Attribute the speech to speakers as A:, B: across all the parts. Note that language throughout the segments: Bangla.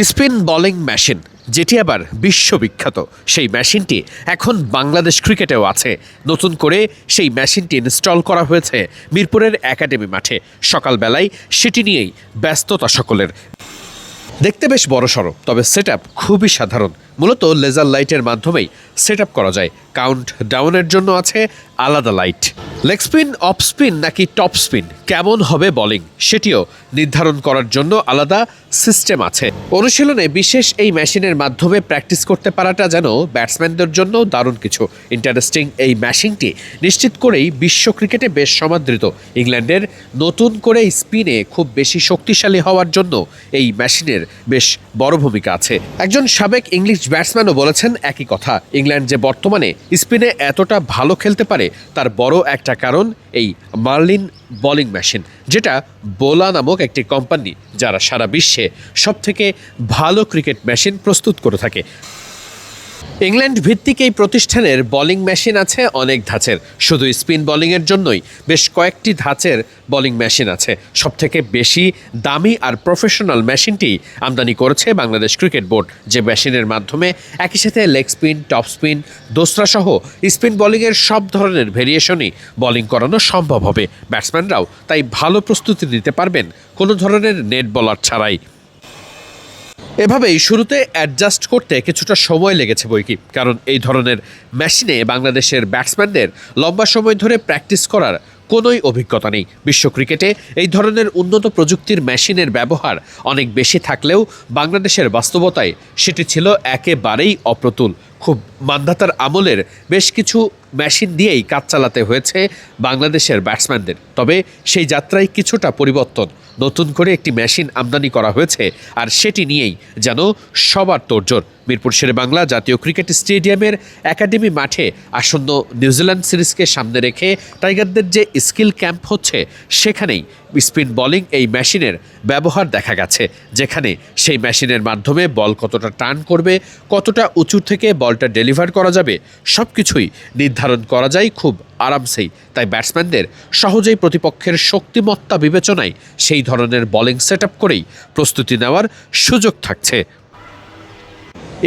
A: স্পিন বোলিং মেশিন, যেটি আবার বিশ্ববিখ্যাত, সেই মেশিনটি এখন বাংলাদেশ ক্রিকেটেও আছে। নতুন করে সেই মেশিনটি ইনস্টল করা হয়েছে মিরপুরের একাডেমি মাঠে। সকালবেলায় সেটি নিয়েই ব্যস্ততা সকলের। দেখতে বেশ বড়সড়, তবে সেটআপ খুবই সাধারণ। মূলত লেজার লাইটের মাধ্যমেই সেটআপ করা যায়। কাউন্ট ডাউনের জন্য আছে আলাদা light. Leg spin, off spin নাকি টপ স্পিন, কেমন হবে বোলিং, সেটিও নির্ধারণ করার জন্য আলাদা সিস্টেম আছে। অনুশীলনে বিশেষ এই মেশিনের মাধ্যমে প্র্যাকটিস করতে পারাটা যেন ব্যাটসম্যানদের জন্য দারুণ কিছু। ইন্টারেস্টিং এই মেশিনটি নিশ্চিত করেই বিশ্ব ক্রিকেটে বেশ সমাদৃত। ইংল্যান্ডের নতুন করে স্পিনে খুব বেশি শক্তিশালী হওয়ার জন্য এই মেশিনের বেশ বড় ভূমিকা আছে। একজন সাবেক ইংলিশ ব্যাটসম্যানও বলেছেন একই কথা। ইংল্যান্ড যে বর্তমানে স্পিনে এতটা ভালো খেলতে পারে তার বড় একটা কারণ এই মার্লিন বোলিং মেশিন, যেটা বোলা নামক একটি কোম্পানি যারা সারা বিশ্বে সবথেকে ভালো ক্রিকেট মেশিন প্রস্তুত করে থাকে। ইংল্যান্ড ভিত্তিক এই প্রতিষ্ঠানের বোলিং মেশিন আছে অনেক ধাঁচের। শুধু স্পিন বোলিংয়ের জন্যই বেশ কয়েকটি ধাঁচের বোলিং মেশিন আছে। সবথেকে বেশি দামি আর প্রফেশনাল মেশিনটি আমদানি করেছে বাংলাদেশ ক্রিকেট বোর্ড, যে মেশিনের মাধ্যমে একই সাথে লেগ স্পিন, টপ স্পিন, দোসরা সহ স্পিন বোলিংয়ের সব ধরনের ভেরিয়েশনই বোলিং করানো সম্ভব হবে। ব্যাটসম্যানরাও তাই ভালো প্রস্তুতি নিতে পারবেন কোনো ধরনের নেট বলার ছাড়াই। এভাবেই শুরুতে অ্যাডজাস্ট করতে কিছুটা সময় লেগেছে বৈকি, কারণ এই ধরনের মেশিনে বাংলাদেশের ব্যাটসম্যানদের লম্বা সময় ধরে প্র্যাকটিস করার কোনোই অভিজ্ঞতা নেই। বিশ্ব ক্রিকেটে এই ধরনের উন্নত প্রযুক্তির মেশিনের ব্যবহার অনেক বেশি থাকলেও বাংলাদেশের বাস্তবতায় সেটি ছিল একেবারেই অপ্রতুল। খুব মান্ধাতার আমলের বেশ কিছু মেশিন দিয়েই কাজ চালাতে হয়েছে বাংলাদেশের ব্যাটসম্যানদের। তবে সেই যাত্রায় কিছুটা পরিবর্তন। নতুন করে একটি মেশিন আমদানি করা হয়েছে, আর সেটি নিয়েই যেন সবার তোড়জোড়। মিরপুর শেরেবাংলা জাতীয় ক্রিকেট স্টেডিয়ামের একাডেমি মাঠে আসন্ন নিউজিল্যান্ড সিরিজকে সামনে রেখে টাইগারদের যে স্কিল ক্যাম্প হচ্ছে, সেখানেই স্পিন বোলিং এই মেশিনের ব্যবহার দেখা গেছে, যেখানে সেই মেশিনের মাধ্যমে বল কতটা টার্ন করবে, কতটা উঁচু থেকে বলটা ডেলিভার করা যাবে, সব কিছুই নির্ধারণ করা যায় খুব আরামসেই। তাই ব্যাটসম্যানদের সহজেই প্রতিপক্ষের শক্তিমত্তা বিবেচনায় সেই ধরনের বোলিং সেটআপ করেই প্রস্তুতি নেওয়ার সুযোগ থাকছে।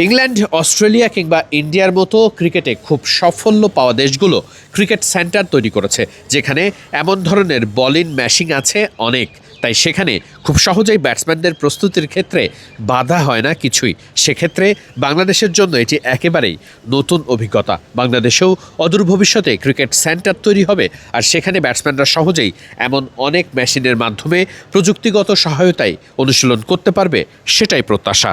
A: ইংল্যান্ড, অস্ট্রেলিয়া কিংবা ইন্ডিয়ার মতো ক্রিকেটে খুব সাফল্য পাওয়া দেশগুলো ক্রিকেট সেন্টার তৈরি করেছে, যেখানে এমন ধরনের বোলিং মেশিন আছে অনেক। তাই সেখানে খুব সহজেই ব্যাটসম্যানদের প্রস্তুতির ক্ষেত্রে বাধা হয় না কিছুই। সেক্ষেত্রে বাংলাদেশের জন্য এটি একেবারেই নতুন অভিজ্ঞতা। বাংলাদেশেও অদূর ভবিষ্যতে ক্রিকেট সেন্টার তৈরি হবে, আর সেখানে ব্যাটসম্যানরা সহজেই এমন অনেক মেশিনের মাধ্যমে প্রযুক্তিগত সহায়তায় অনুশীলন করতে পারবে, সেটাই প্রত্যাশা।